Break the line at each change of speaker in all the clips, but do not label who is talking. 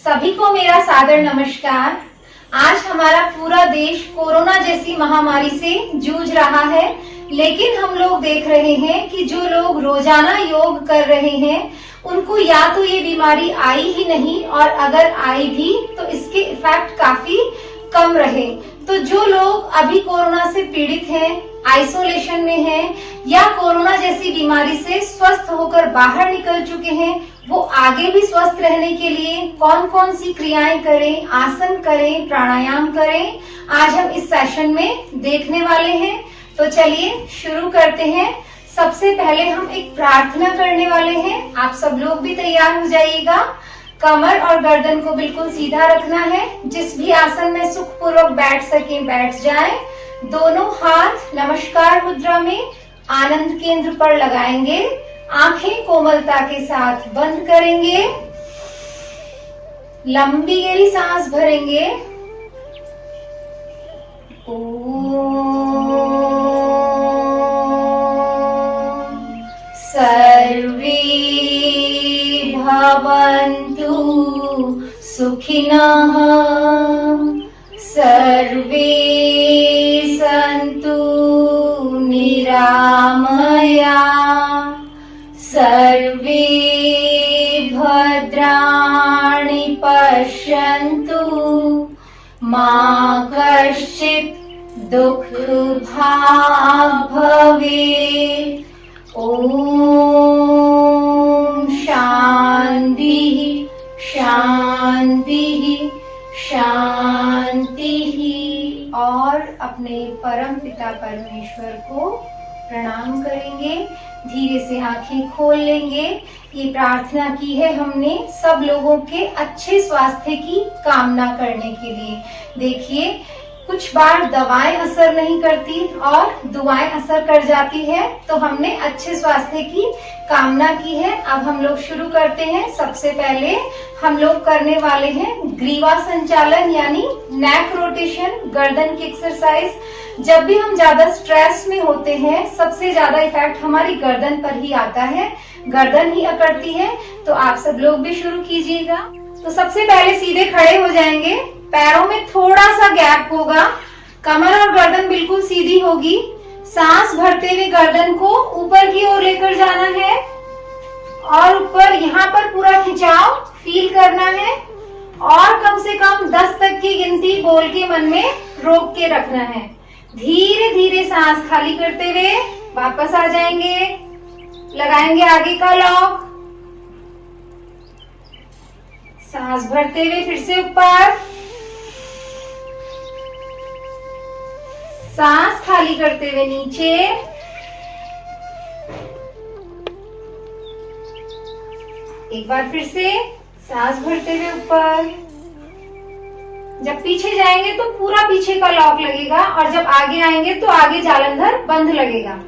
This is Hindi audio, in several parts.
सभी को मेरा सादर नमस्कार। आज हमारा पूरा देश कोरोना जैसी महामारी से जूझ रहा है, लेकिन हम लोग देख रहे हैं कि जो लोग रोजाना योग कर रहे हैं उनको या तो ये बीमारी आई ही नहीं, और अगर आई भी तो इसके इफेक्ट काफी कम रहे। तो जो लोग अभी कोरोना से पीड़ित हैं, आइसोलेशन में हैं या कोरोना जैसी बीमारी से स्वस्थ होकर बाहर निकल चुके हैं, वो आगे भी स्वस्थ रहने के लिए कौन कौन सी क्रियाएं करें, आसन करें, प्राणायाम करें, आज हम इस सेशन में देखने वाले हैं। तो चलिए शुरू करते हैं। सबसे पहले हम एक प्रार्थना करने वाले हैं। आप सब लोग भी तैयार हो जाइएगा। कमर और गर्दन को बिल्कुल सीधा रखना है। जिस भी आसन में सुखपूर्वक बैठ सके बैठ जाएं। दोनों हाथ नमस्कार मुद्रा में आनंद केंद्र पर लगाएंगे। आंखें कोमलता के साथ बंद करेंगे। लंबी गहरी सांस भरेंगे। सर्वे भवन्तु सुखिनः, सर्वे सन्तु निरामया, सर्वे भद्राणि पश्यन्तु, मा कश्चित् दुःखभाग् भवेत्। ओम शांति शांति शांति। और अपने परम पिता परमेश्वर को प्रणाम करेंगे। धीरे से आंखें खोल लेंगे। ये प्रार्थना की है हमने सब लोगों के अच्छे स्वास्थ्य की कामना करने के लिए। देखिए, कुछ बार दवाएं असर नहीं करती और दुआएं असर कर जाती है, तो हमने अच्छे स्वास्थ्य की कामना की है। अब हम लोग शुरू करते हैं। सबसे पहले हम लोग करने वाले हैं ग्रीवा संचालन यानी नेक रोटेशन, गर्दन की एक्सरसाइज। जब भी हम ज्यादा स्ट्रेस में होते हैं, सबसे ज्यादा इफेक्ट हमारी गर्दन पर ही आता है, गर्दन ही अकड़ती है। तो आप सब लोग भी शुरू कीजिएगा। तो सबसे पहले सीधे खड़े हो जाएंगे। पैरों में थोड़ा सा गैप होगा। कमर और गर्दन बिल्कुल सीधी होगी। सांस भरते हुए गर्दन को ऊपर की ओर लेकर जाना है और ऊपर यहाँ पर पूरा खिंचाव फील करना है, और कम से कम 10 तक की गिनती बोल के मन में रोक के रखना है। धीरे धीरे सांस खाली करते हुए वापस आ जाएंगे। लगाएंगे आगे का लॉक। सांस भरते हुए फिर से ऊपर, सांस खाली करते हुए नीचे, एक बार फिर से सांस भरते हुए ऊपर। जब पीछे जाएंगे तो पूरा पीछे का लॉक लगेगा, और जब आगे आएंगे तो आगे जालंधर बंद लगेगा।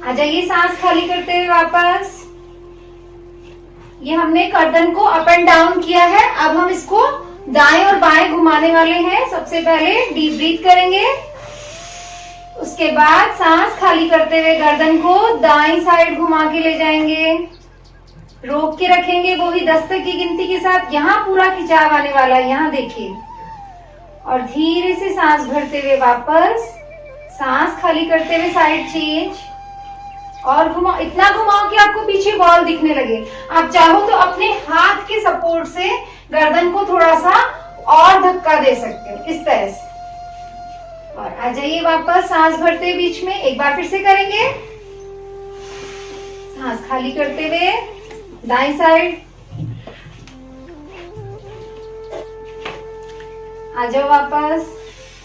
आ जाइए, सांस खाली करते हुए वापस। ये हमने गर्दन को अप एंड डाउन किया है। अब हम इसको दाएं और बाएं घुमाने वाले हैं। सबसे पहले डीप ब्रीथ करेंगे, उसके बाद सांस खाली करते हुए गर्दन को दाईं साइड घुमा के ले जाएंगे। रोक के रखेंगे वो ही 10 तक की गिनती के साथ। यहाँ पूरा खिंचाव आने वाला है, यहाँ देखिए। और धीरे से सांस भरते हुए वापस, सांस खाली करते हुए साइड चेंज, और घुमाओ, इतना घुमाओ कि आपको पीछे बॉल दिखने लगे। आप चाहो तो अपने हाथ के सपोर्ट से गर्दन को थोड़ा सा और धक्का दे सकते हो, इस तरह से। और आ जाइए वापस, सांस भरते बीच में एक बार फिर से करेंगे। सांस खाली करते हुए दाईं साइड आ जाओ वापस,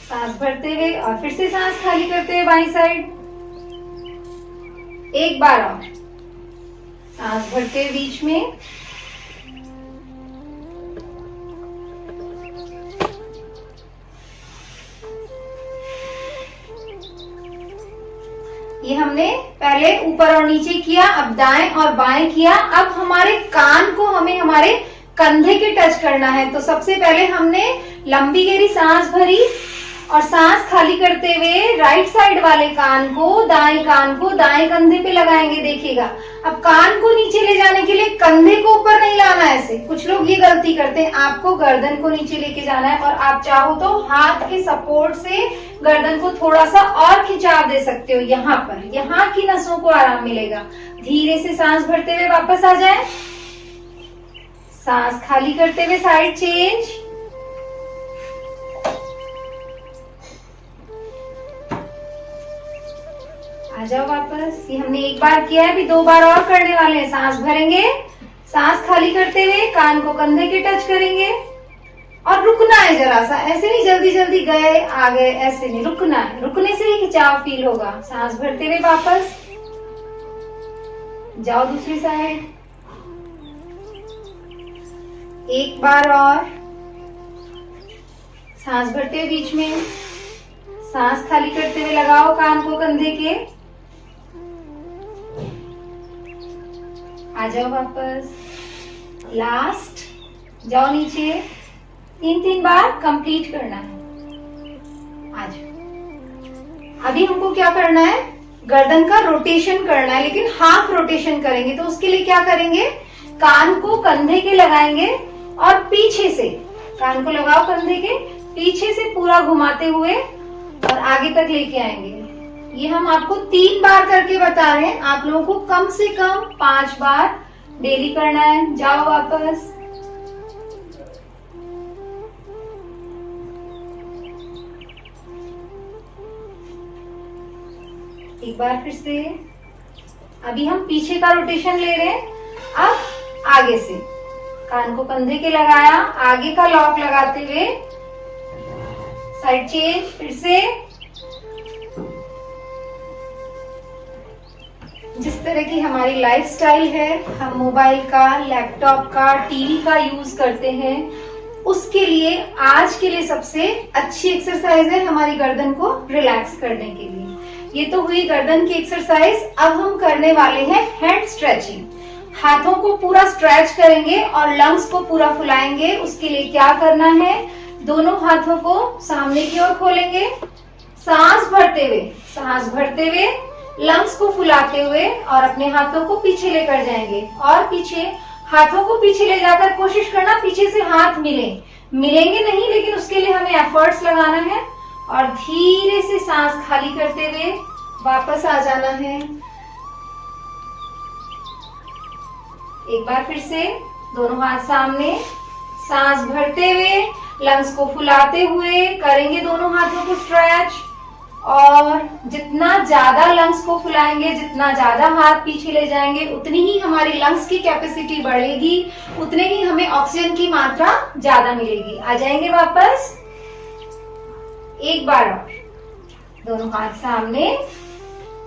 सांस भरते हुए और फिर से सांस खाली करते हुए बाईं साइड। एक बार और सांस भरते हुए बीच में, ये हमने पहले ऊपर और नीचे किया, अब दाएं और बाएं किया। अब हमारे कान को हमें हमारे कंधे के टच करना है। तो सबसे पहले हमने लंबी गहरी सांस भरी, और सांस खाली करते हुए राइट साइड वाले कान को दाएं कंधे पे लगाएंगे। देखिएगा, अब कान को नीचे ले जाने के लिए कंधे को ऊपर नहीं लाना है। ऐसे कुछ लोग ये गलती करते हैं। आपको गर्दन को नीचे लेके जाना है और आप चाहो तो हाथ के सपोर्ट से गर्दन को थोड़ा सा और खिंचाव दे सकते हो। यहाँ पर यहाँ की नसों को आराम मिलेगा। धीरे से सांस भरते हुए वापस आ जाए। सांस खाली करते हुए साइड चेंज। आ जाओ वापस। ये हमने एक बार किया है, अभी 2 बार और करने वाले हैं। सांस भरेंगे, सांस खाली करते हुए कान को कंधे के टच करेंगे और रुकना है जरा सा। ऐसे नहीं जल्दी जल्दी गए आ गए, ऐसे नहीं, रुकना है। रुकने से ही खिंचाव फील होगा। सांस भरते हुए वापस जाओ दूसरी साइड। एक बार और सांस भरते हुए बीच में, सांस खाली करते हुए लगाओ कान को कंधे के। आ जाओ वापस। लास्ट, जाओ नीचे। 3 बार कंप्लीट करना है। आ जाओ। अभी हमको क्या करना है, गर्दन का रोटेशन करना है, लेकिन हाफ रोटेशन करेंगे। तो उसके लिए क्या करेंगे, कान को कंधे के लगाएंगे और पीछे से, कान को लगाओ कंधे के, पीछे से पूरा घुमाते हुए और आगे तक लेके आएंगे। ये हम आपको 3 बार करके बता रहे हैं। आप लोगों को कम से कम 5 बार डेली करना है। जाओ वापस। एक बार फिर से। अभी हम पीछे का रोटेशन ले रहे हैं। अब आगे से कान को कंधे के लगाया, आगे का लॉक लगाते हुए साइड चेंज। फिर से जिस तरह की हमारी लाइफस्टाइल है, हम मोबाइल का, लैपटॉप का, टीवी का यूज करते हैं, उसके लिए आज के लिए सबसे अच्छी एक्सरसाइज है हमारी गर्दन को रिलैक्स करने के लिए। ये तो हुई गर्दन की एक्सरसाइज। अब हम करने वाले हैं हैंड स्ट्रेचिंग। हाथों को पूरा स्ट्रेच करेंगे और लंग्स को पूरा फुलाएंगे। उसके लिए क्या करना है, दोनों हाथों को सामने की ओर खोलेंगे, सांस भरते हुए लंग्स को फुलाते हुए और अपने हाथों को पीछे लेकर जाएंगे। और पीछे, हाथों को पीछे ले जाकर कोशिश करना पीछे से हाथ मिलेंगे नहीं, लेकिन उसके लिए हमें एफर्ट्स लगाना है। और धीरे से सांस खाली करते हुए वापस आ जाना है। एक बार फिर से, दोनों हाथ सामने, सांस भरते हुए लंग्स को फुलाते हुए करेंगे दोनों हाथों को स्ट्रेच। और जितना ज्यादा लंग्स को फुलाएंगे, जितना ज्यादा हाथ पीछे ले जाएंगे, उतनी ही हमारी लंग्स की कैपेसिटी बढ़ेगी, उतने ही हमें ऑक्सीजन की मात्रा ज्यादा मिलेगी। आ जाएंगे वापस। एक बार और, दोनों हाथ सामने,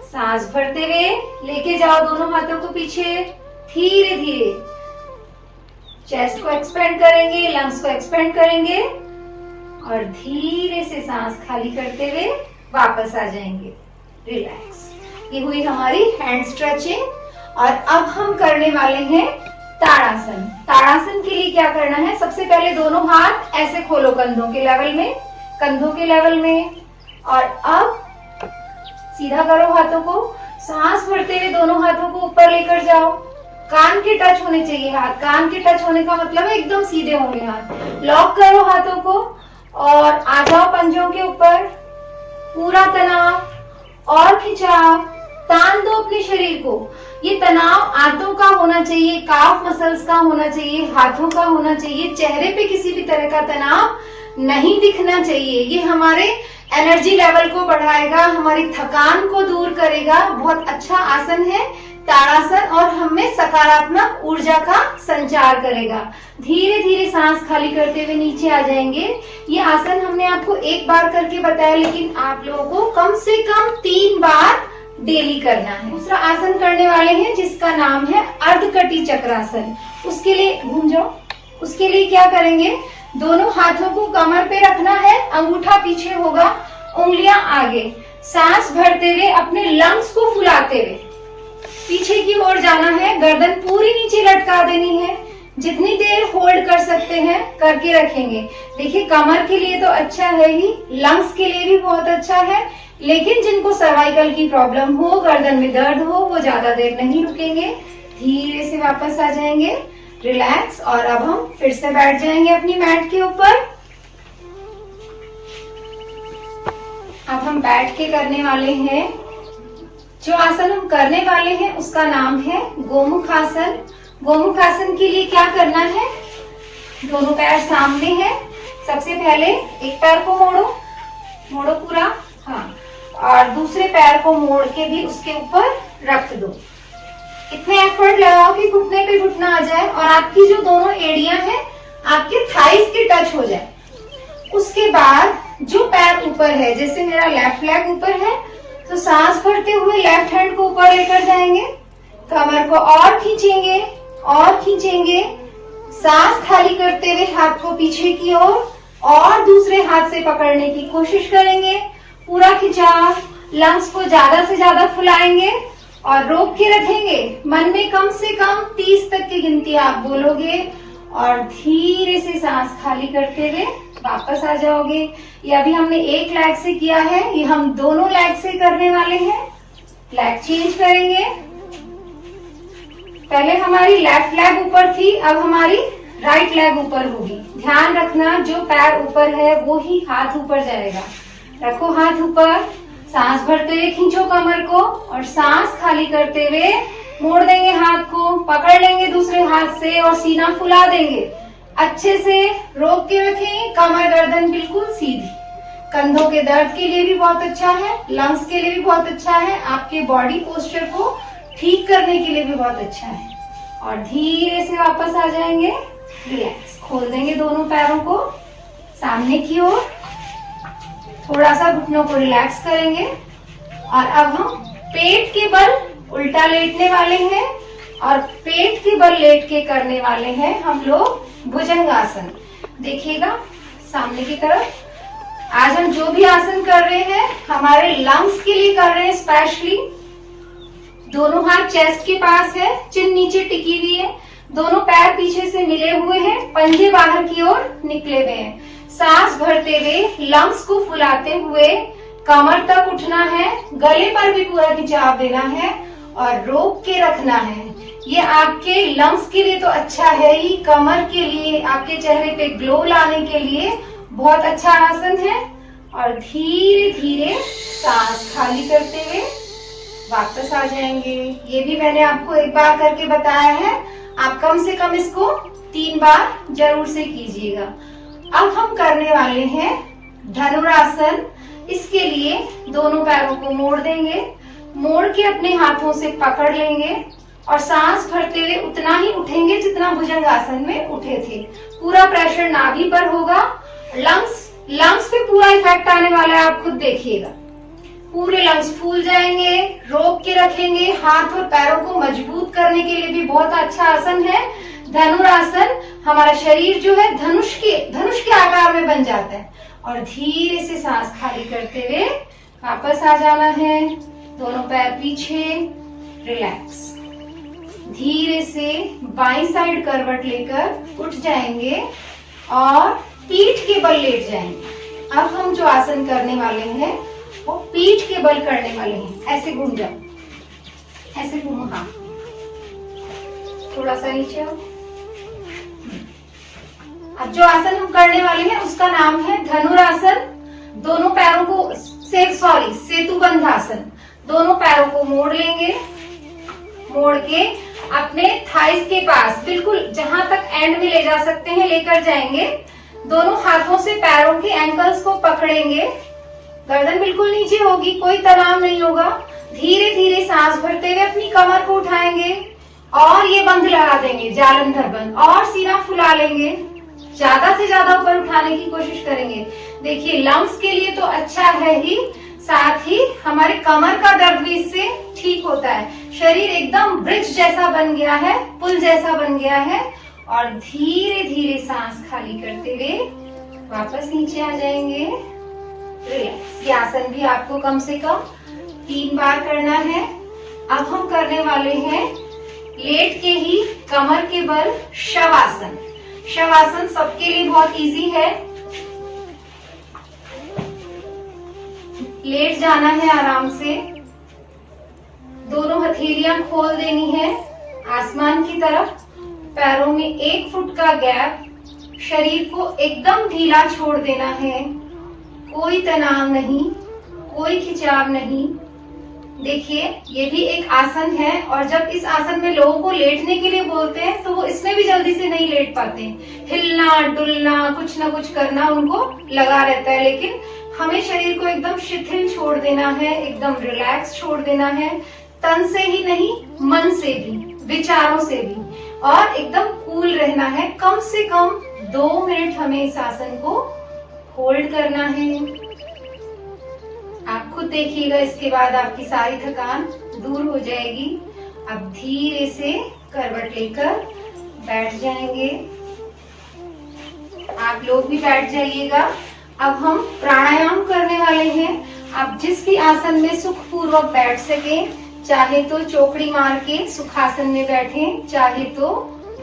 सांस भरते हुए लेके जाओ दोनों हाथों को पीछे। धीरे धीरे चेस्ट को एक्सपेंड करेंगे, लंग्स को एक्सपेंड करेंगे और धीरे से सांस खाली करते हुए वापस आ जाएंगे। रिलैक्स। ये हुई हमारी हैंड स्ट्रेचिंग। और अब हम करने वाले हैं ताड़ासन। ताड़ासन के लिए क्या करना है, सबसे पहले दोनों हाथ ऐसे खोलो कंधों के लेवल में और अब सीधा करो हाथों को। सांस भरते हुए दोनों हाथों को ऊपर लेकर जाओ। कान के टच होने चाहिए हाथ। कान के टच होने का मतलब है एकदम सीधे होंगे हाथ। लॉक करो हाथों को और आ जाओ पंजों के ऊपर। पूरा तनाव और खिंचाव, तान दो अपने शरीर को। ये तनाव आंतों का होना चाहिए, काफ मसल्स का होना चाहिए, हाथों का होना चाहिए। चेहरे पे किसी भी तरह का तनाव नहीं दिखना चाहिए। ये हमारे एनर्जी लेवल को बढ़ाएगा, हमारी थकान को दूर करेगा। बहुत अच्छा आसन है ताड़ासन और हमें सकारात्मक ऊर्जा का संचार करेगा। धीरे धीरे सांस खाली करते हुए नीचे आ जाएंगे। ये आसन हमने आपको एक बार करके बताया, लेकिन आप लोगों को कम से कम 3 बार डेली करना है। दूसरा आसन करने वाले हैं जिसका नाम है अर्धकटी चक्रासन। उसके लिए घूम जाओ। उसके लिए क्या करेंगे, दोनों हाथों को कमर पे रखना है, अंगूठा पीछे होगा, उंगलियां आगे। सांस भरते हुए अपने लंग्स को फुलाते हुए पीछे की ओर जाना है। गर्दन पूरी नीचे लटका देनी है। जितनी देर होल्ड कर सकते हैं करके रखेंगे। देखिए कमर के लिए तो अच्छा है ही, लंग्स के लिए भी बहुत अच्छा है, लेकिन जिनको सर्वाइकल की प्रॉब्लम हो, गर्दन में दर्द हो, वो ज्यादा देर नहीं रुकेंगे, धीरे से वापस आ जाएंगे, रिलैक्स। और अब हम फिर से बैठ जाएंगे अपनी मैट के ऊपर। अब हम बैठ के करने वाले हैं, जो आसन हम करने वाले हैं उसका नाम है गोमुख आसन। गोमुख आसन के लिए क्या करना है, दोनों पैर सामने हैं। सबसे पहले एक पैर को मोड़ो पूरा, हाँ, और दूसरे पैर को मोड़ के भी उसके ऊपर रख दो। इतने एफर्ट लगाओ कि घुटने पे घुटना आ जाए और आपकी जो दोनों एड़ियां हैं आपके थाइस के टच हो जाए। उसके बाद जो पैर ऊपर है, जैसे मेरा लेफ्ट लेग ऊपर है, तो सांस भरते हुए लेफ्ट हैंड को ऊपर लेकर जाएंगे, कमर को और खींचेंगे और खींचेंगे, सांस खाली करते हुए हाथ को पीछे की ओर और दूसरे हाथ से पकड़ने की कोशिश करेंगे। पूरा खिंचाव, लंग्स को ज्यादा से ज्यादा फुलाएंगे और रोक के रखेंगे। मन में कम से कम 30 तक की गिनती आप बोलोगे और धीरे से सांस खाली करते हुए वापस आ जाओगे। ये अभी हमने एक लेग से किया है, ये हम दोनों लेग से करने वाले हैं। लेग चेंज करेंगे, पहले हमारी लेफ्ट लेग ऊपर थी, अब हमारी राइट लेग ऊपर होगी। ध्यान रखना जो पैर ऊपर है वो ही हाथ ऊपर जाएगा। रखो हाथ ऊपर, सांस भरते हुए खींचो कमर को और सांस खाली करते हुए मोड़ देंगे हाथ को, पकड़ लेंगे दूसरे हाथ से और सीना फुला देंगे। अच्छे से रोक के रखें, कमर गर्दन बिल्कुल सीधी। कंधों के दर्द के लिए भी बहुत अच्छा है, लंग्स के लिए भी बहुत अच्छा है, आपके बॉडी पोस्चर को ठीक करने के लिए भी बहुत अच्छा है। और धीरे से वापस आ जाएंगे, रिलैक्स, खोल देंगे दोनों पैरों को सामने की ओर, थोड़ा सा घुटनों को रिलैक्स करेंगे। और अब हम पेट के बल उल्टा लेटने वाले हैं और पेट के बल लेट के करने वाले हैं हम लोग भुजंगासन। देखिएगा सामने की तरफ। आज हम जो भी आसन कर रहे हैं हमारे लंग्स के लिए कर रहे हैं स्पेशली। दोनों हाथ चेस्ट के पास है, चिन नीचे टिकी हुई है, दोनों पैर पीछे से मिले हुए हैं, पंजे बाहर की ओर निकले हुए हैं। सांस भरते हुए लंग्स को फुलाते हुए कमर तक उठना है, गले पर भी पूरा खिंचाव देना है और रोक के रखना है। ये आपके लंग्स के लिए तो अच्छा है ही, कमर के लिए, आपके चेहरे पे ग्लो लाने के लिए बहुत अच्छा आसन है। और धीरे धीरे सांस खाली करते हुए वापस आ जाएंगे। ये भी मैंने आपको एक बार करके बताया है, आप कम से कम इसको 3 बार जरूर से कीजिएगा। अब हम करने वाले हैं धनुरासन। इसके लिए दोनों पैरों को मोड़ देंगे, मोड़ के अपने हाथों से पकड़ लेंगे और सांस भरते हुए उतना ही उठेंगे जितना भुजंगासन में उठे थे। पूरा प्रेशर नाभि पर होगा, लंग्स पे पूरा इफेक्ट आने वाला है, आप खुद देखिएगा। पूरे लंग्स फूल जाएंगे, रोक के रखेंगे। हाथ और पैरों को मजबूत करने के लिए भी बहुत अच्छा आसन है धनुरासन। हमारा शरीर जो है धनुष के आकार में बन जाता है। और धीरे से सांस खाली करते हुए वापस आ जाना है, दोनों पैर पीछे, रिलैक्स। धीरे से बाईं साइड करवट लेकर उठ जाएंगे और पीठ के बल लेट जाएंगे। अब हम जो आसन करने वाले हैं वो पीठ के बल करने वाले हैं। ऐसे घूम जाओ, ऐसे घूमो, हाँ, थोड़ा सा नीचे आओ। अब जो आसन हम करने वाले हैं उसका नाम है धनुरासन। दोनों पैरों को सेतुबंध आसन। दोनों पैरों को मोड़ लेंगे, मोड़ के अपने थाइस के पास बिल्कुल जहां तक एंड में ले जा सकते हैं लेकर जाएंगे। दोनों हाथों से पैरों के एंकल्स को पकड़ेंगे, गर्दन बिल्कुल नीचे होगी, कोई तनाव नहीं होगा। धीरे धीरे सांस भरते हुए अपनी कमर को उठाएंगे और ये बंध लगा देंगे, जालंधर बंध, और सीना फुला लेंगे। ज्यादा से ज्यादा ऊपर उठाने की कोशिश करेंगे। देखिए लंग्स के लिए तो अच्छा है ही, साथ ही हमारे कमर का दर्द भी इससे ठीक होता है। शरीर एकदम ब्रिज जैसा बन गया है, पुल जैसा बन गया है। और धीरे धीरे सांस खाली करते हुए वापस नीचे आ जाएंगे, रिलैक्स। ये आसन भी आपको कम से कम 3 बार करना है। अब हम करने वाले हैं लेट के ही कमर के बल शवासन। शवासन सबके लिए बहुत इजी है। लेट जाना है आराम से, दोनों हथेलियां खोल देनी है आसमान की तरफ, पैरों में 1 फुट का गैप, शरीर को एकदम ढीला छोड़ देना है, कोई तनाव नहीं, कोई खिंचाव नहीं। देखिए ये भी एक आसन है, और जब इस आसन में लोगों को लेटने के लिए बोलते हैं तो वो इसमें भी जल्दी से नहीं लेट पाते हैं। हिलना डुलना कुछ ना कुछ करना उनको लगा रहता है, लेकिन हमें शरीर को एकदम शिथिल छोड़ देना है, एकदम रिलैक्स छोड़ देना है, तन से ही नहीं मन से भी, विचारों से भी, और एकदम कूल रहना है। कम से कम 2 मिनट हमें इस आसन को होल्ड करना है। आप खुद देखिएगा, इसके बाद आपकी सारी थकान दूर हो जाएगी। अब धीरे से करवट लेकर बैठ जाएंगे। आप लोग भी बैठ जाइएगा। अब हम प्राणायाम करने वाले हैं। आप जिस भी आसन में सुखपूर्वक बैठ सके, चाहे तो चौकड़ी मार के सुखासन में बैठें, चाहे तो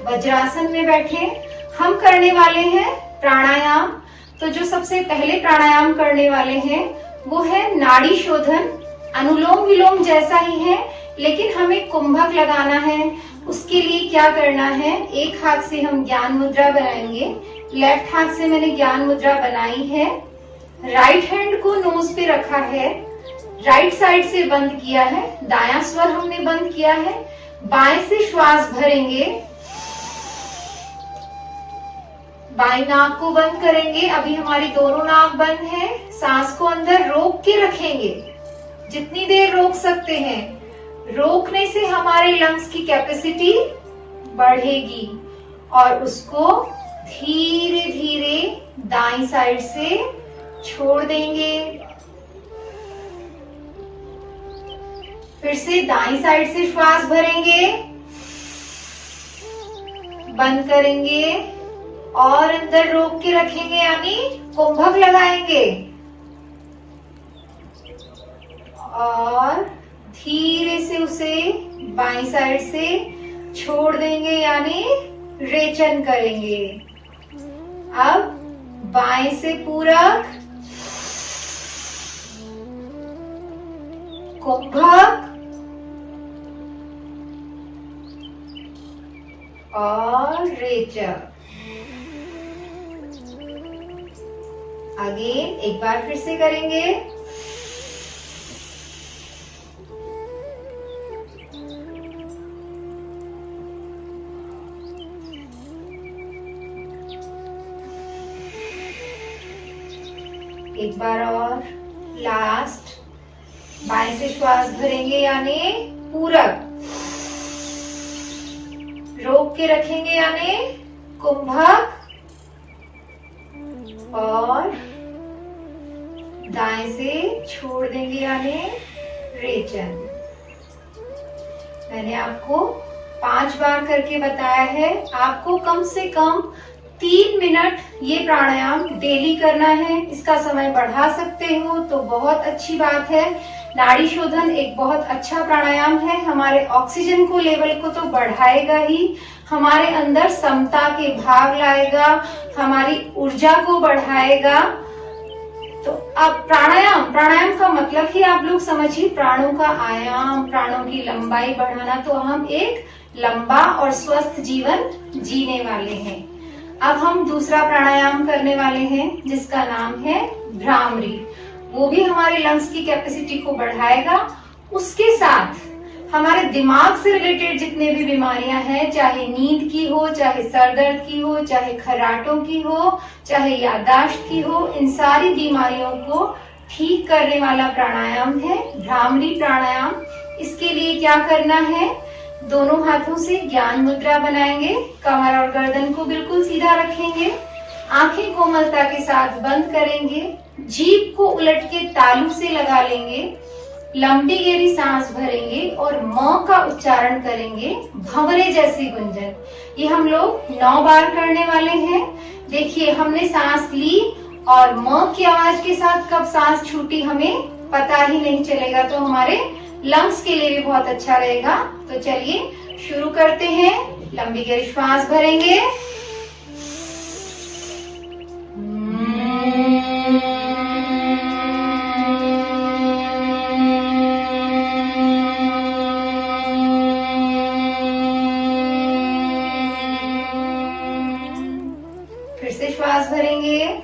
वज्रासन में बैठें। हम करने वाले हैं प्राणायाम। तो जो सबसे पहले प्राणायाम करने वाले हैं वो है नाड़ी शोधन। अनुलोम विलोम जैसा ही है, लेकिन हमें कुंभक लगाना है। उसके लिए क्या करना है, एक हाथ से हम ज्ञान मुद्रा बनाएंगे। लेफ्ट हाथ से मैंने ज्ञान मुद्रा बनाई है, राइट हैंड को नोज पे रखा है, राइट साइड से बंद किया है, दायां स्वर हमने बंद किया है। बाएं से श्वास भरेंगे, बाएं नाक को बंद करेंगे। अभी हमारी दोनों नाक बंद है। सांस को अंदर रोक के रखेंगे, जितनी देर रोक सकते हैं। रोकने से हमारे लंग्स की कैपेसिटी बढ़ेगी, और उसको धीरे धीरे दाईं साइड से छोड़ देंगे। फिर से दाईं साइड से श्वास भरेंगे, बंद करेंगे और अंदर रोक के रखेंगे, यानी कुंभक लगाएंगे, और धीरे से उसे बाईं साइड से छोड़ देंगे, यानी रेचन करेंगे। अब बाएं से पूरक, कुंभक और रेचक। अगेन एक बार फिर से करेंगे। एक बार और, लास्ट। बाएं से श्वास भरेंगे, यानी पूरक, रोक के रखेंगे, यानी कुंभक, और दाएं से छोड़ देंगे, यानी रेचन। मैंने आपको 5 बार करके बताया है। आपको कम से कम 3 मिनट ये प्राणायाम डेली करना है। इसका समय बढ़ा सकते हो तो बहुत अच्छी बात है। नाड़ी शोधन एक बहुत अच्छा प्राणायाम है। हमारे ऑक्सीजन को लेवल को तो बढ़ाएगा ही, हमारे अंदर समता के भाव लाएगा, हमारी ऊर्जा को बढ़ाएगा। तो अब प्राणायाम का मतलब ही आप लोग समझिए, प्राणों का आयाम, प्राणों की लंबाई बढ़ाना। तो हम एक लंबा और स्वस्थ जीवन जीने वाले हैं। अब हम दूसरा प्राणायाम करने वाले हैं, जिसका नाम है भ्रामरी। वो भी हमारे लंग्स की कैपेसिटी को बढ़ाएगा। उसके साथ हमारे दिमाग से रिलेटेड जितने भी बीमारियां हैं, चाहे नींद की हो, चाहे सर दर्द की हो, चाहे खर्राटों की हो, चाहे याददाश्त की हो, इन सारी बीमारियों को ठीक करने वाला प्राणायाम है भ्रामरी प्राणायाम। इसके लिए क्या करना है, दोनों हाथों से ज्ञान मुद्रा बनाएंगे, कमर और गर्दन को बिल्कुल सीधा रखेंगे, आंखें कोमलता के साथ बंद करेंगे, जीभ को उलट के तालू से लगा लेंगे, लंबी गहरी सांस भरेंगे और म का उच्चारण करेंगे, भंवरे जैसी गुंजन। ये हम लोग 9 बार करने वाले हैं। देखिए, हमने सांस ली और म की आवाज के साथ कब सांस छूटी हमें पता ही नहीं चलेगा, तो हमारे लंग्स के लिए भी बहुत अच्छा रहेगा। तो चलिए शुरू करते हैं। लंबी गहरी श्वास भरेंगे। फिर से श्वास भरेंगे।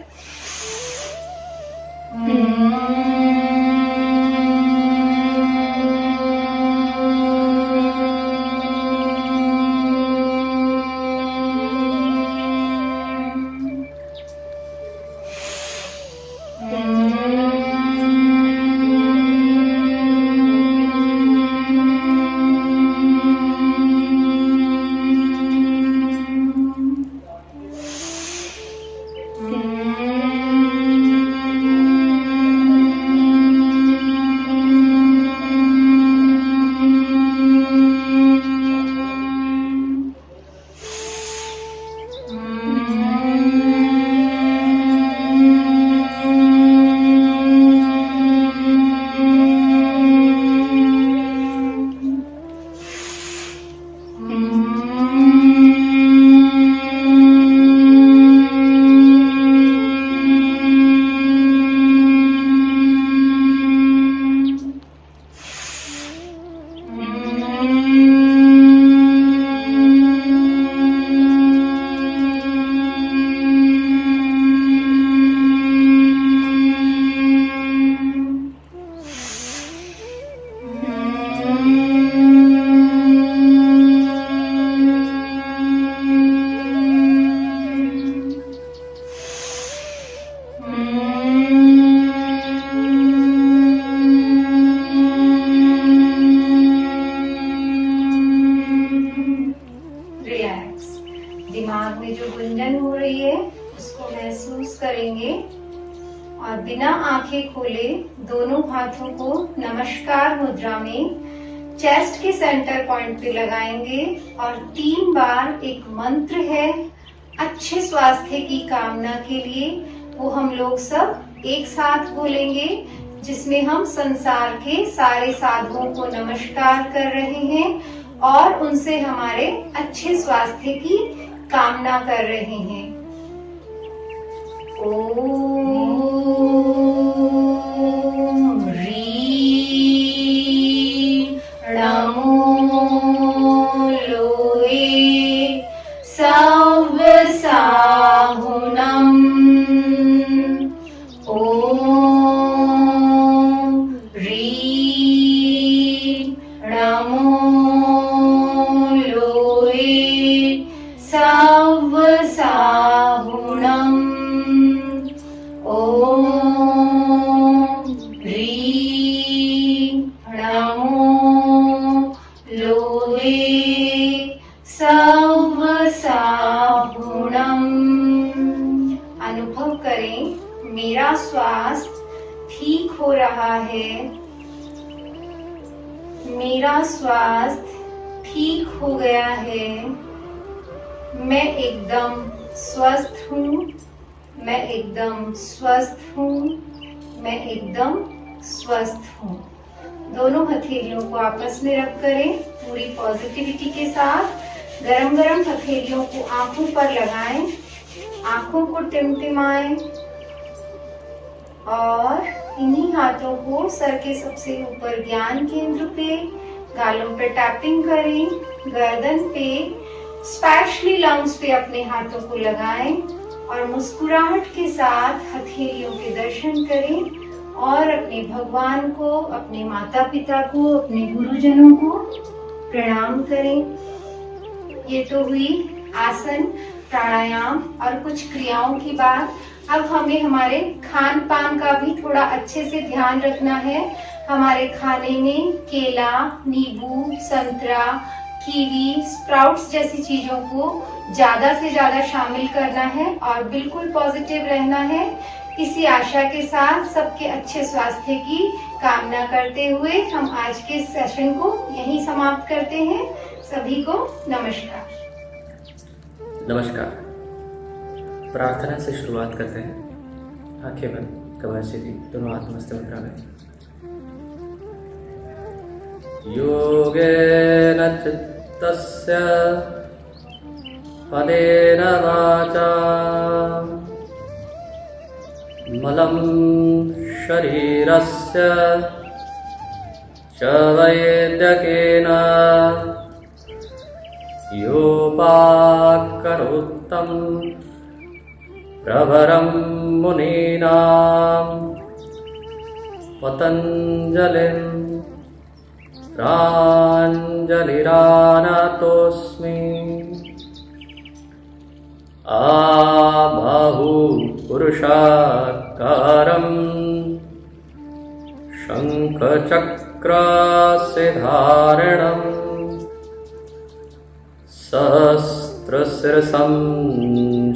दिमाग में जो गुंजन हो रही है उसको महसूस करेंगे और बिना आंखें खोले दोनों हाथों को नमस्कार मुद्रा में चेस्ट के सेंटर पॉइंट पे लगाएंगे और 3 बार एक मंत्र है अच्छे स्वास्थ्य की कामना के लिए, वो हम लोग सब एक साथ बोलेंगे, जिसमें हम संसार के सारे साधुओं को नमस्कार कर रहे हैं और उनसे हमारे अच्छे स्वास्थ्य की कामना कर रहे हैं। ओम ह्रीं नमो लोए सव्व साहुनम। ओम ह्रीं नमो लोए सव्व साहुनम। ओम ह्रीं नमो लोए सव्व साहुनम। अनुभव करें मेरा स्वास्थ्य ठीक हो रहा है, मेरा स्वास्थ्य ठीक हो गया है, मैं एकदम स्वस्थ हूँ, मैं एकदम स्वस्थ हूँ, मैं एकदम स्वस्थ हूँ। दोनों हथेलियों को आपस में रख करें पूरी पॉजिटिविटी के साथ। गरम गरम हथेलियों को आंखों पर लगाएं, आंखों को टिमटिमाएं और इन्हीं हाथों को सर के सबसे ऊपर ज्ञान केंद्र पे, गालों पे टैपिंग करें, गर्दन पे, स्पेशली लंग्स पे अपने हाथों को लगाएं और मुस्कुराहट के साथ हथेलियों के दर्शन करें और अपने भगवान को, अपने माता पिता को, अपने गुरुजनों को प्रणाम करें। ये तो हुई आसन, प्राणायाम और कुछ क्रियाओं की बात। अब हमें हमारे खान पान का भी थोड़ा अच्छे से ध्यान रखना है। हमारे खाने में केला, नींबू, संतरा, कीवी, स्प्राउट्स जैसी चीजों को ज्यादा से ज्यादा शामिल करना है और बिल्कुल पॉजिटिव रहना है। इसी आशा के साथ सबके अच्छे स्वास्थ्य की कामना करते हुए हम आज के सेशन को यहीं समाप्त करते हैं। सभी को नमस्कार।
नमस्कार। प्रार्थना से शुरुआत करते हैं। आंखें बंद, कमर सीधी, दोनों हाथ मस्त मुद्रा में। योगेन चित्तम तस्य पदेन वाचा मलं शरीरस्य च वैद्यकेन योपाकरोत्तं प्रवरं मुनीनां पतञ्जलिं प्राञ्जलिरानतोऽस्मि। आबाहु पुरुषाकारं शङ्खचक्रास्य धारणं सहस्रशिरसं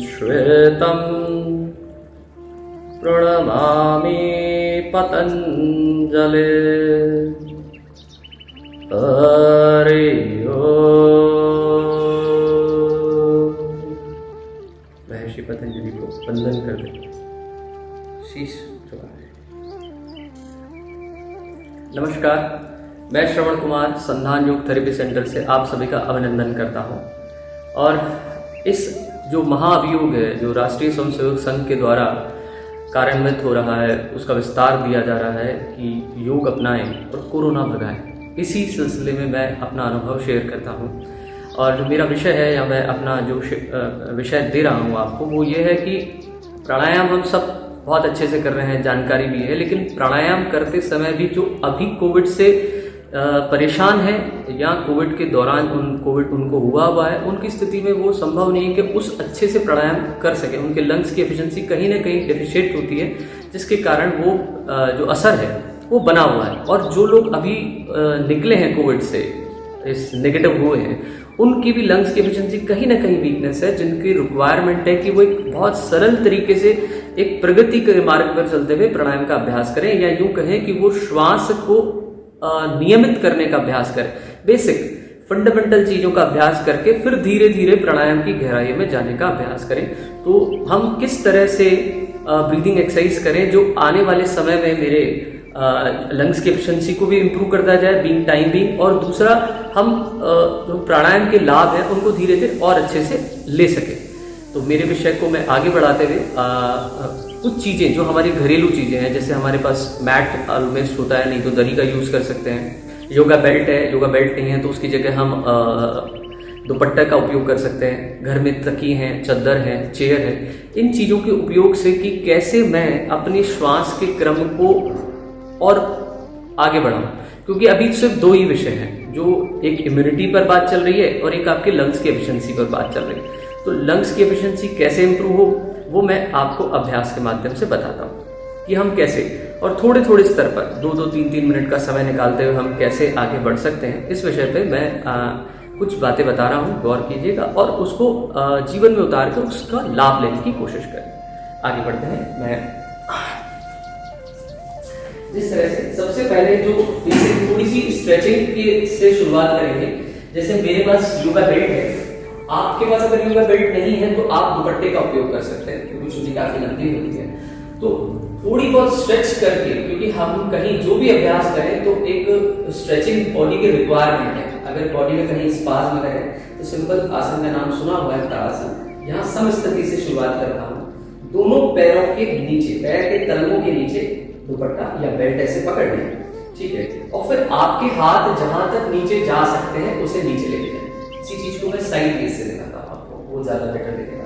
श्वेतं प्रणमामि पतञ्जले। हरि ओम। महर्षि पतंजलि को वंदन कर दें, शीश झुकाएं। नमस्कार, मैं श्रवण कुमार संधान योग थेरेपी सेंटर से आप सभी का अभिनंदन करता हूं। और इस जो महाअभियोग है, जो राष्ट्रीय स्वयंसेवक संघ के द्वारा कार्यान्वित हो रहा है, उसका विस्तार दिया जा रहा है कि योग अपनाएं और कोरोना भगाएं। इसी सिलसिले में मैं अपना अनुभव शेयर करता हूं। और जो मेरा विषय है या मैं अपना जो विषय दे रहा हूं आपको, वो ये है कि प्राणायाम हम सब बहुत अच्छे से कर रहे हैं, जानकारी भी है, लेकिन प्राणायाम करते समय भी जो अभी कोविड से परेशान है या कोविड के दौरान कोविड उनको हुआ है, उनकी स्थिति में वो संभव नहीं है कि उस अच्छे से प्राणायाम कर सके। उनके लंग्स की एफिशिएंसी कहीं ना कहीं डेफिशिएट होती है, जिसके कारण वो जो असर है वो बना हुआ है। और जो लोग अभी निकले हैं कोविड से, इस नेगेटिव हुए हैं, उनकी भी लंग्स की एफिशिएंसी कहीं ना कहीं वीकनेस है, जिनकी रिक्वायरमेंट है कि वो एक बहुत सरल तरीके से एक प्रगति के मार्ग पर चलते हुए प्राणायाम का अभ्यास करें, या यूं कहें कि वो श्वास को नियमित करने का अभ्यास करें। बेसिक फंडामेंटल चीजों का अभ्यास करके फिर धीरे धीरे प्राणायाम की गहराई में जाने का अभ्यास करें। तो हम किस तरह से ब्रीदिंग एक्सरसाइज करें जो आने वाले समय में मेरे लंग्स की एफिशिएंसी को भी इम्प्रूव करता जाए बीइंग टाइम बीइंग, और दूसरा हम जो प्राणायाम के लाभ हैं उनको धीरे धीरे और अच्छे से ले सकें। तो मेरे विषय को मैं आगे बढ़ाते हुए कुछ चीज़ें जो हमारी घरेलू चीज़ें हैं, जैसे हमारे पास मैट ऑलमोस्ट होता है, नहीं तो दरी का यूज़ कर सकते हैं। योगा बेल्ट है, योगा बेल्ट नहीं है तो उसकी जगह हम दुपट्टा का उपयोग कर सकते हैं। घर में तकिए हैं, चादर है, चेयर है, इन चीज़ों के उपयोग से कि कैसे मैं अपने श्वास के क्रम को और आगे बढ़ाऊं। क्योंकि अभी सिर्फ दो ही विषय हैं, जो एक इम्यूनिटी पर बात चल रही है और एक आपके लंग्स की एफिशिएंसी पर बात चल रही है। तो लंग्स की एफिशिएंसी कैसे इंप्रूव हो, वो मैं आपको अभ्यास के माध्यम से बताता हूँ कि हम कैसे, और थोड़े थोड़े स्तर पर 2-2, 3-3 मिनट का समय निकालते हुए हम कैसे आगे बढ़ सकते हैं। इस विषय पे मैं कुछ बातें बता रहा हूँ, गौर कीजिएगा और उसको जीवन में उतार कर उसका लाभ लेने की कोशिश करें। आगे बढ़ते हैं। मैं जिस तरह से सबसे पहले जो थोड़ी सी स्ट्रेचिंग से शुरुआत करेंगे। जैसे मेरे पास योगा बेल्ट है, आपके पास अगर योगा बेल्ट नहीं है तो आप दुपट्टे का उपयोग कर सकते हैं, क्योंकि चुन्नी काफी लंबी होती है। तो थोड़ी बहुत स्ट्रेच करके, क्योंकि हम कहीं जो भी अभ्यास करें तो एक स्ट्रेचिंग बॉडी की रिक्वायरमेंट है। अगर बॉडी में कहीं स्पाज्म रहे तो सिंपल आसन का नाम सुना हुआ है, ताड़ासन। यहाँ समस्थिति से शुरुआत करता हूँ। दोनों पैरों के नीचे, पैर के तलवों के नीचे दुपट्टा या बेल्ट ऐसे पकड़ लें, ठीक है। और फिर आपके हाथ जहां तक नीचे जा सकते हैं उसे नीचे लेके जाएं। इसी चीज को मैं साइड फेस से दिखाता हूँ आपको, वो ज्यादा बेटर दिखेगा।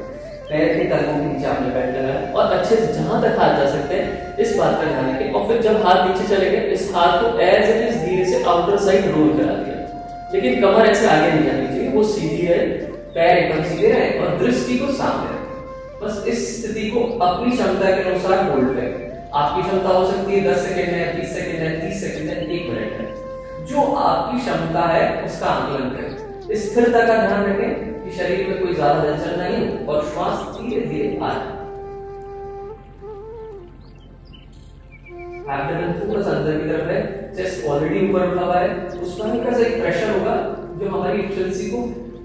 पैर के तलवों के नीचे आपने बेल्ट लगाया और अच्छे से जहां तक हाथ जा सकते हैं इस बात का ध्यान रखें। और फिर जब हाथ नीचे चले गए, इस हाथ को एज इट इज धीरे से आउटर साइड रोल करा दिया, लेकिन कमर ऐसे आगे नहीं जानी चाहिए, वो सीधी है, पैर एकदम सीधे रहे और दृष्टि को सामने रखें। बस इस स्थिति को अपनी क्षमता के अनुसार होल्ड करें। आपकी क्षमता हो सकती है 10 सेकंड है, 20 सेकंड है, 30 सेकंड है, 1 मिनट है। जो आपकी क्षमता है उसका आकलन करें। स्थिरता का ध्यान रखें कि शरीर में कोई ज्यादा हलचल नहीं हो और श्वास धीरे धीरे आए। एब्डोमेन पूरा अंदर की तरफ है, चेस्ट ऑलरेडी ऊपर उठा हुआ है, उसमें हल्का सा एक प्रेशर होगा जो हमारी एफिशिएंसी को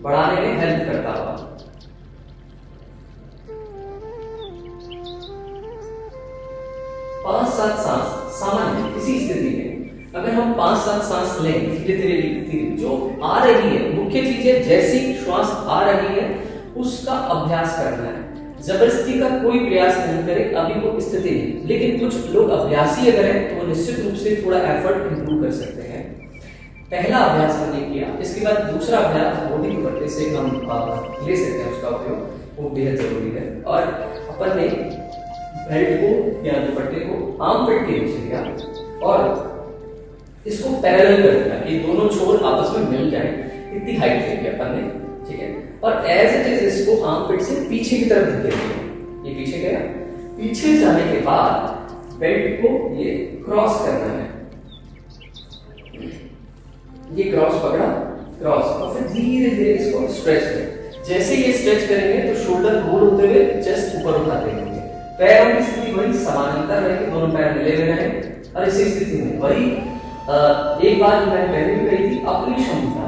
बढ़ाने में हेल्प करता होगा। 5-7 सांस सामान्य किसी स्थिति में अगर हम 5-7 सांस लें धीरे धीरे धीरे, जो आ रही है मुख्य चीज है, जैसी श्वास आ रही है उसका अभ्यास करना है। जबरदस्ती का कोई प्रयास नहीं करें, अभी वो स्थिति है। लेकिन कुछ लोग अभ्यासी अगर हैं तो वो निश्चित रूप से थोड़ा एफर्ट इंप्रूव कर सकते हैं। पहला अभ्यास हमने किया, इसके बाद दूसरा अभ्यास बॉडी के पट्टे से हम ले सकते हैं, उसका उपयोग वो बेहद जरूरी है। और अपन ने बेल्ट को या दुपट्टे को आर्म पिट के नीचे लिया और इसको पैरेलल कर दिया, ये दोनों छोर आपस में मिल जाए, इतनी हाइट लेके अपन ने, ठीक है। और एज इट इज इसको आर्म पिट से पीछे की तरफ धकेल दिया, ये पीछे गया। पीछे जाने के बाद बेल्ट को ये क्रॉस करना है, ये क्रॉस पकड़ा, क्रॉस, और फिर धीरे धीरे इसको स्ट्रेच करें। जैसे ये स्ट्रेच करेंगे तो शोल्डर रोल होते हुए चेस्ट ऊपर उठाते रहेंगे, पैरों की स्थिति वही समानांतर रहेगी, दोनों पैर मिले हुए रहें। और इसी स्थिति में वही एक बात मैंने पहले भी कही थी, अपनी क्षमता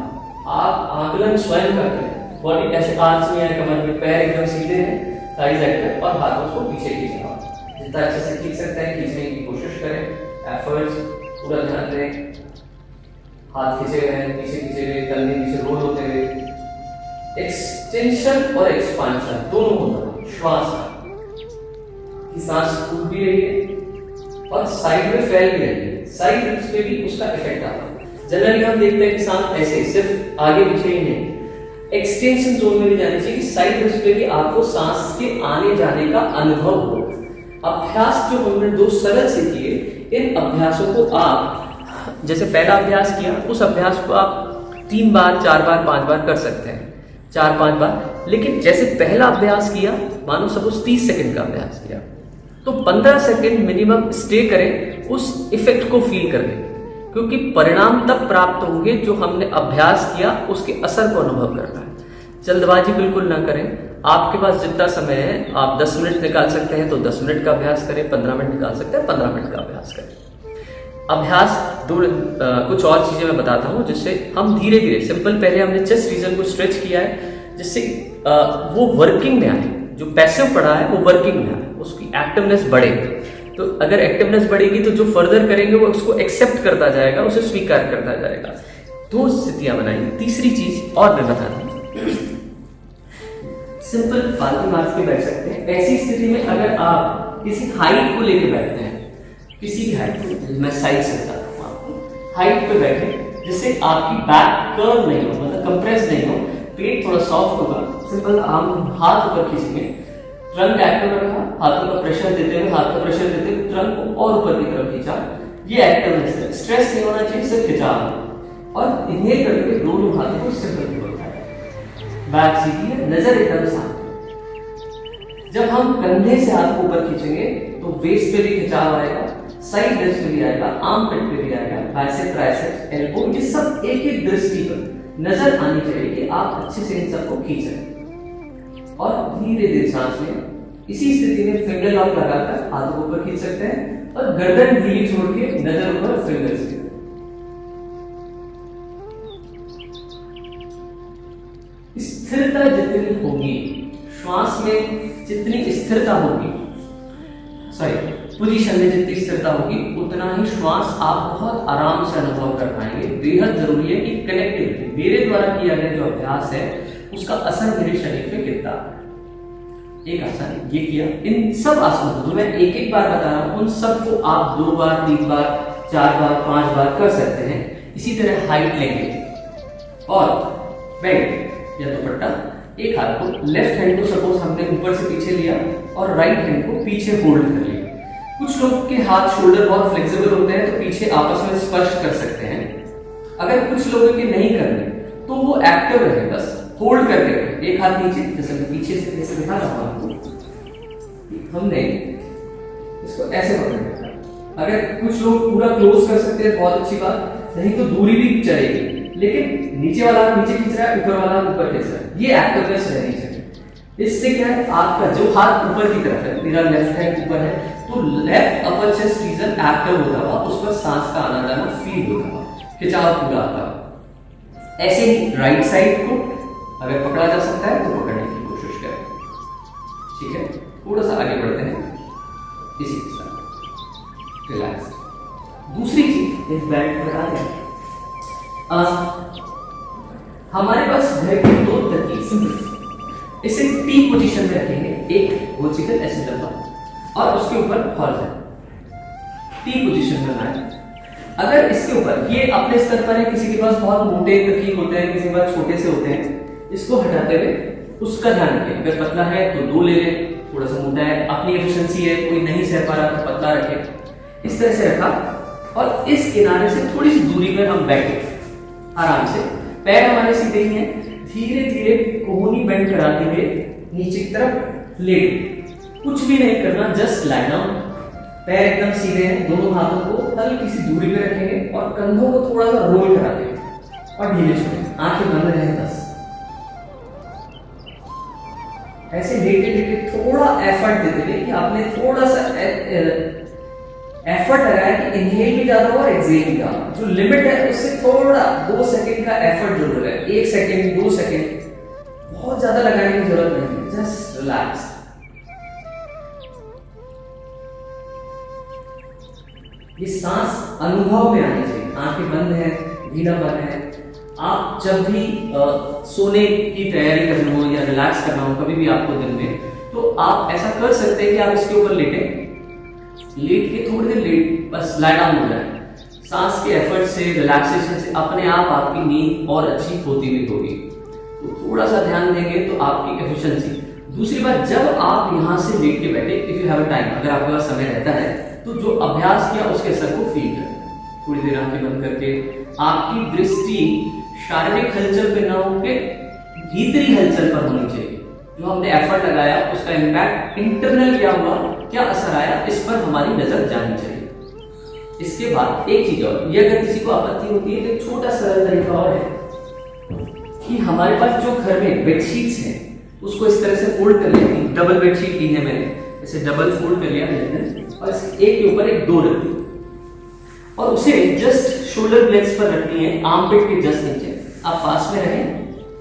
आप आकलन स्वयं कर लें। बॉडी ऐसे आर्च में या कमर में, पैर एकदम सीधे हैं, थाइज एक्टिव, और हाथों को पीछे खींचना, जितना अच्छे से खींच सकते हैं खींचने की कोशिश करें। एफर्ट्स पूरा ध्यान दें, हाथ खींचे गए हैं, पीछे खींचे गए, कंधे पीछे रोल होते हुए। एक्सटेंशन और एक्सपांशन दोनों होता है श्वास की, सांस फूल भी रही है और साइड में फैल भी रही है, साइड रिप्स पे भी उसका इफेक्ट आता है। जनरली हम देखते हैं कि सांस ऐसे सिर्फ आगे पीछे ही नहीं, एक्सटेंशन जोन में भी जानी चाहिए कि साइड रिप्स पे भी आपको सांस के आने जाने का अनुभव हो। अभ्यास जो हमने दो सरल से किए, इन अभ्यासों को आप जैसे पहला अभ्यास किया, उस अभ्यास को आप 3 बार 4 बार 5 बार कर सकते हैं, 4-5 बार। लेकिन जैसे पहला अभ्यास किया, मानो सपोज 30 सेकंड का अभ्यास किया, तो 15 सेकंड मिनिमम स्टे करें, उस इफेक्ट को फील कर लें, क्योंकि परिणाम तब प्राप्त होंगे जो हमने अभ्यास किया उसके असर को अनुभव करना है। जल्दबाजी बिल्कुल ना करें, आपके पास जितना समय है, आप 10 मिनट निकाल सकते हैं तो 10 मिनट का अभ्यास करें, 15 मिनट निकाल सकते हैं 15 मिनट का अभ्यास करें। अभ्यास कुछ और चीजें मैं बताता हूँ जिससे हम धीरे धीरे सिंपल, पहले हमने चेस्ट रीजन को स्ट्रेच किया है जिससे वो वर्किंग में आए, जो पैसिव पड़ा है वो वर्किंग में आए, उसकी एक्टिवनेस बढ़े। तो अगर एक्टिवनेस बढ़ेगी तो जो फर्दर करेंगे वो उसको एक्सेप्ट करता जाएगा, उसे स्वीकार करता जाएगा। 2 स्थितियां बनाई। तीसरी चीज और मैं बता रहा हूँ, सिंपल पालतू मार्च के बैठ सकते हैं। ऐसी स्थिति में अगर आप किसी हाइट को लेके बैठते हैं, किसी भी हाइट, मैं साइड से बताता हूँ आपको, हाइट पे बैठे जिससे आपकी बैक कर्व नहीं हो, मतलब कंप्रेस नहीं हो, पेट थोड़ा सॉफ्ट होगा। सिंपल हम हाथ ऊपर खींचेंगे, ट्रंक एक्टिव रखा, हाथों का प्रेशर देते हुए, हाथ का प्रेशर देते हुए ट्रंक को और ऊपर की तरफ खींचा, ये एक्टिवनेस है। स्ट्रेस नहीं होना चाहिए, सिर्फ खिंचाव। और इन्हेल करते हुए दोनों हाथों को सिंपल की ओर उठाएं, बैक सीधी है, नजर एकदम शांत। जब हम कंधे से हाथ को ऊपर खींचेंगे तो वेस्ट पे भी खिंचाव आएगा, साइड रिस्ट पे भी आएगा, आर्म पिट पे भी आएगा, बाइसेप, ट्राइसेप, एल्बो, ये सब एक एक दृष्टि पर नजर आनी चाहिए कि आप अच्छे से इन सबको खींच सकें। और धीरे धीरे सांस लें। इसी स्थिति में फिंगर लॉक लगाकर हाथों को ऊपर खींच सकते हैं और गर्दन ढीली छोड़ के नजर ऊपर, फिंगर से। स्थिरता जितनी होगी, श्वास में जितनी स्थिरता होगी, पोजीशन में जितनी स्थिरता होगी, उतना ही श्वास आप बहुत आराम से अनुभव कर पाएंगे। बेहद जरूरी है कि कनेक्टिविटी, मेरे द्वारा किया गया जो अभ्यास है उसका असर मेरे शरीर पे कितना है। एक आसन ये किया, इन सब आसनों को मैं एक एक बार बता रहा हूं, उन सबको आप 2 बार 3 बार 4 बार 5 बार कर सकते हैं। इसी तरह हाइट लेंगे और बेल्ट या दुपट्टा, एक हाथ को, लेफ्ट हैंड को सपोज हमने ऊपर से पीछे लिया और राइट हैंड को पीछे होल्ड कर लिया। कुछ लोग के हाथ शोल्डर बहुत फ्लेक्सिबल होते हैं तो पीछे आपस में स्पर्श कर सकते हैं। अगर कुछ लोगों के नहीं करने तो वो एक्टिव रहे, बस होल्ड करके रहे, एक हाथ नीचे, जैसे मैं पीछे से जैसे दिखा रहा हूं आपको, हमने इसको ऐसे पकड़ा। अगर कुछ लोग पूरा क्लोज कर सकते हैं बहुत अच्छी बात, नहीं तो दूरी भी चलेगी, लेकिन नीचे वाला नीचे खींच रहा है, ऊपर वाला ऊपर खींच रहा है, ये एक्टिवनेस रहनी चाहिए। इससे क्या है, आपका जो हाथ ऊपर की तरफ है, मेरा लेफ्ट हैंड ऊपर है, तो left upper chest region active होता हुआ, उस पर सांस का आना जाना फील होता हुआ, खिंचाव पूरा आता हुआ। ऐसे ही राइट साइड को अगर पकड़ा जा सकता है तो पकड़ने की कोशिश करें। ठीक है, थोड़ा सा आगे बढ़ते हैं इसी के साथ, रिलैक्स। दूसरी चीज इस बेल्ट पर आ जाए। हमारे पास घर के 2 तकिए सिंपल इसे टी पोजीशन में रखेंगे, एक वर्टिकल ऐसे लंबा और उसके ऊपर हॉरिजॉन्टल टी पोजीशन में बनाए। अगर इसके ऊपर ये अपने स्तर पर है, किसी के पास बहुत मोटे तकिए होते हैं, किसी के पास छोटे से होते हैं, इसको हटाते हुए उसका ध्यान रखें। अगर पतला है तो 2 ले लें, थोड़ा सा मोटा है अपनी एफिशिएंसी है, कोई नहीं सह पा रहा तो पतला रखें। इस तरह से रखा और इस किनारे से थोड़ी सी दूरी पर हम बैठे आराम से, पैर हमारे सीधे ही हैं, धीरे धीरे कोहनी बेंड कराते हुए नीचे की तरफ लेट, कुछ भी नहीं करना, जस्ट लाई डाउन। पैर एकदम सीधे हैं, दोनों हाथों को हल्की सी दूरी पे रखेंगे और कंधों को थोड़ा सा रोल करा देंगे और ढीले छोड़ेंगे, आंखें बंद रहें बस। ऐसे लेटे लेटे थोड़ा एफर्ट देते हुए कि आपने थोड़ा सा एफर्ट लगाया कि इनहेल भी ज्यादा हो और एक्सहेल भी ज्यादा, जो लिमिट है उससे थोड़ा 2 सेकंड का एफर्ट जरूर है, 1 सेकंड 2 सेकंड, बहुत ज्यादा लगाने की जरूरत नहीं है, जस्ट रिलैक्स। ये सांस अनुभव में आनी चाहिए, आंखें बंद है, ढीलापन है। आप जब भी सोने की तैयारी करना हो या रिलैक्स करना हो कभी भी आपको दिन में, तो आप ऐसा कर सकते हैं कि आप इसके ऊपर लेटें, लेट के थोड़ी देर लेट बस लाई डाउन हो जाए। सांस के एफर्ट से, रिलैक्सेशन से अपने आप आपकी नींद और अच्छी होती हुई होगी। तो थोड़ा सा ध्यान देंगे तो आपकी एफिशिएंसी। दूसरी बात, जब आप यहाँ से लेट के बैठे, if you have a time, अगर आपके पास समय रहता है तो जो अभ्यास किया उसके असर को फील करें। थोड़ी देर आंखें बंद करके आपकी दृष्टि शारीरिक हलचल पे ना होके भीतरी हलचल पर होनी चाहिए। जो हमने एफर्ट लगाया उसका इम्पैक्ट इंटरनल क्या हुआ, क्या असर आया, इस पर हमारी नजर जानी चाहिए। इसके बाद एक चीज और, ये अगर किसी को आपत्ति होती है तो एक छोटा सरल तरीका और है कि हमारे पास जो घर में बेडशीट्स हैं उसको इस तरह से फोल्ड कर लिया, डबल बेडशीट ली है मैंने, ऐसे डबल फोल्ड कर लिया और एक के ऊपर एक 2 रख दी और उसे जस्ट शोल्डर ब्लेड्स पर रखनी है, आर्मपिट के जस्ट नीचे। आप पास में रहें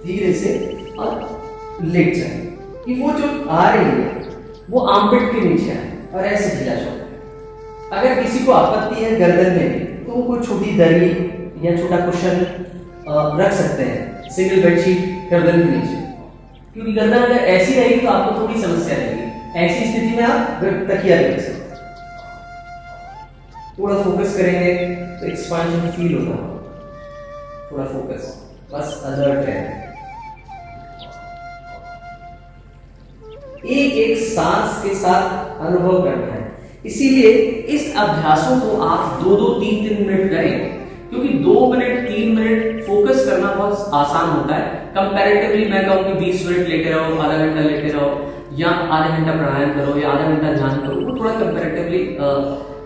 धीरे से और लेट जाए कि वो जो आ रही है वो आर्मपिट के नीचे आए और ऐसे ढीला छोड़। अगर किसी को आपत्ति है गर्दन में तो वो कोई छोटी दरी या छोटा कुशन रख सकते हैं सिंगल बेडशीट गर्दन के नीचे, क्योंकि गर्दन अगर ऐसी रहेगी तो आपको थोड़ी समस्या रहेगी। ऐसी स्थिति में आप तकिया रख सकते हैं। थोड़ा फोकस करेंगे तो एक्सपांशन फील होगा, थोड़ा फोकस, बस अलर्ट है। एक एक सांस के साथ अनुभव करना है, इसीलिए इस अभ्यासों को आप 2-2, 3-3 मिनट करें, क्योंकि 2 मिनट 3 मिनट फोकस करना बहुत आसान होता है। कंपैरेटिवली मैं कहूँ कि 20 मिनट लेटे रहो, आधा घंटा लेटे रहो, या आधा घंटा प्राणायाम करो या आधा घंटा ध्यान करो, वो थोड़ा कंपैरेटिवली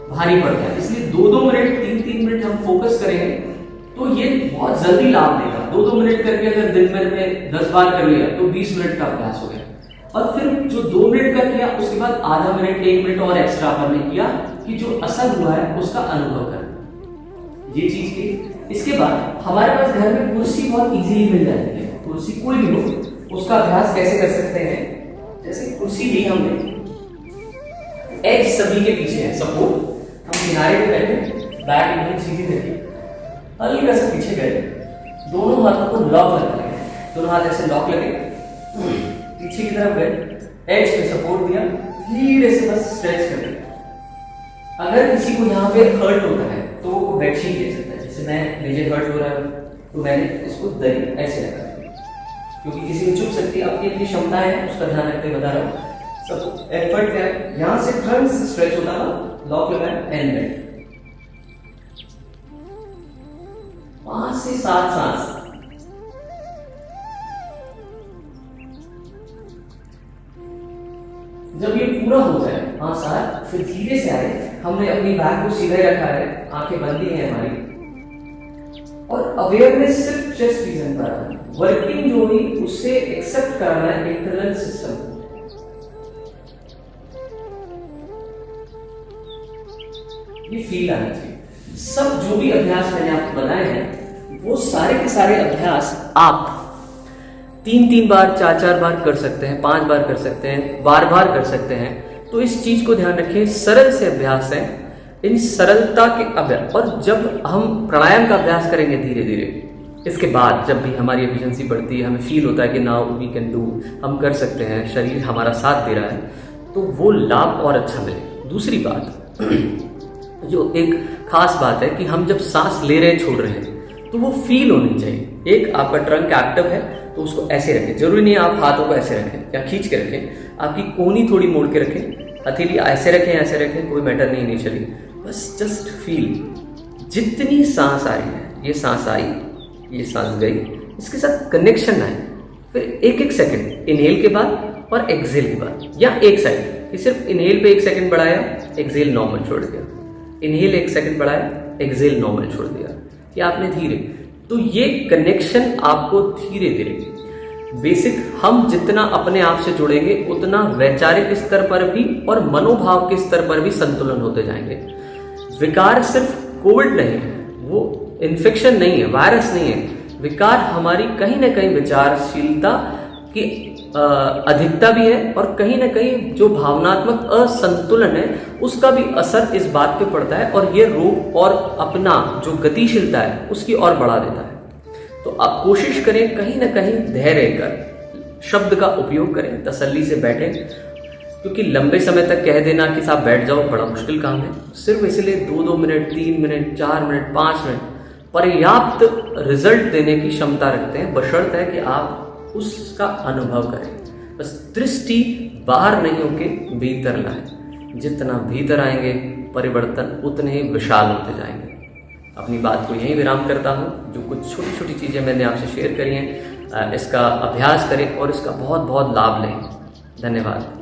भारी पड़ता है। इसलिए 2-2 मिनट 3-3 मिनट हम फोकस करेंगे तो ये बहुत जल्दी लाभ देगा। 2-2 मिनट करके अगर दिन भर में 10 बार कर लिया तो 20 मिनट का अभ्यास हो गया। और फिर जो 2 मिनट का किया उसके बाद आधा मिनट 1 मिनट और एक्स्ट्रा आपने किया कि जो असर हुआ है उसका अनुभव करना, ये चीज की। इसके बाद हमारे पास घर में कुर्सी बहुत इजीली मिल जाती है, कुर्सी कोई भी हो, उसका अभ्यास कैसे कर सकते हैं। जैसे कुर्सी ली हमने, एज सभी के पीछे है, सपोर्ट, हम किनारे पे बैठे, बैक एकदम सीधी रखी, हल्का सा पीछे गए, दोनों हाथों को लॉक लगा लेंगे, दोनों हाथ ऐसे लॉक लगे, पीछे की तरफ गए, एज पे सपोर्ट दिया, धीरे से बस स्ट्रेच कर दिया। अगर किसी को यहाँ पे हर्ट होता है तो वो बेडशीट ले सकता है, जैसे मैं मुझे हर्ट हो रहा है तो मैंने इसको दरी ऐसे रखा, क्योंकि किसी को चुभ सकती है, अपनी अपनी क्षमता है, उसका ध्यान रखते बता रहा हूँ। सब एफर्ट क्या है, यहाँ से फ्रंट से स्ट्रेच होता है, लॉक लगाया, एंड बेंड, 5 से 7 सांस। जब ये पूरा हो जाए 5 7, फिर धीरे से आए, हमने अपनी बैक को सीधे रखा है, आंखें बंदी है हमारी, और अवेयरनेस सिर्फ चेस्ट रीजन पर है, वर्किंग जो हुई उससे एक्सेप्ट करना है इंटरनल सिस्टम। ये फील आना चाहिए। सब जो भी अभ्यास मैंने आपको बनाए हैं वो सारे के सारे अभ्यास आप 3-3 बार 4-4 बार कर सकते हैं, 5 बार कर सकते हैं, बार बार कर सकते हैं। तो इस चीज को ध्यान रखें, सरल से अभ्यास है, इन सरलता के अभ्यास, और जब हम प्राणायाम का अभ्यास करेंगे धीरे धीरे, इसके बाद जब भी हमारी एफिशिएंसी बढ़ती है, हमें फील होता है कि नाउ वी कैन डू, हम कर सकते हैं, शरीर हमारा साथ दे रहा है, तो वो लाभ और अच्छा मिले। दूसरी बात जो एक खास बात है कि हम जब सांस ले रहे हैं, छोड़ रहे हैं, तो वो फील होनी चाहिए। एक आपका ट्रंक एक्टिव है तो उसको ऐसे रखें, जरूरी नहीं है आप हाथों को ऐसे रखें या खींच के रखें, आपकी कोहनी थोड़ी मोड़ के रखें, हथेली ऐसे रखें, कोई मैटर नहीं इनिशियली, बस जस्ट फील जितनी सांस आ रही है, ये सांस आई, ये सांस गई, इसके साथ कनेक्शन आए। फिर एक सेकंड इनहेल के बाद और एक्सहेल के बाद, या एक सेकंड, सिर्फ इनहेल पे 1 सेकंड बढ़ाया, एक्सहेल नॉर्मल छोड़ दिया, इनहेल 1 सेकंड बढ़ाया, एक्सहेल नॉर्मल छोड़ दिया, कि आपने धीरे, तो ये कनेक्शन आपको धीरे धीरे बेसिक, हम जितना अपने आप से जुड़ेंगे उतना वैचारिक स्तर पर भी और मनोभाव के स्तर पर भी संतुलन होते जाएंगे। विकार सिर्फ कोविड नहीं है, वो इन्फेक्शन नहीं है, वायरस नहीं है, विकार हमारी कहीं ना कहीं विचारशीलता की अधिकता भी है, और कहीं ना कहीं जो भावनात्मक असंतुलन है उसका भी असर इस बात पे पड़ता है, और ये रोग और अपना जो गतिशीलता है उसकी और बढ़ा देता है। तो आप कोशिश करें कहीं ना कहीं धैर्य कर शब्द का उपयोग करें, तसल्ली से बैठें, क्योंकि लंबे समय तक कह देना कि साहब बैठ जाओ बड़ा मुश्किल काम है। सिर्फ इसलिए 2-2 मिनट, 3 मिनट, 4 मिनट, 5 मिनट पर्याप्त रिजल्ट देने की क्षमता रखते हैं, बशर्ते है कि आप उसका अनुभव करें। बस दृष्टि बाहर नहीं होके भीतर लाएं, जितना भीतर आएंगे परिवर्तन उतने ही विशाल होते जाएंगे। अपनी बात को यहीं विराम करता हूँ। जो कुछ छोटी छोटी चीज़ें मैंने आपसे शेयर करी हैं, इसका अभ्यास करें और इसका बहुत बहुत लाभ लें। धन्यवाद।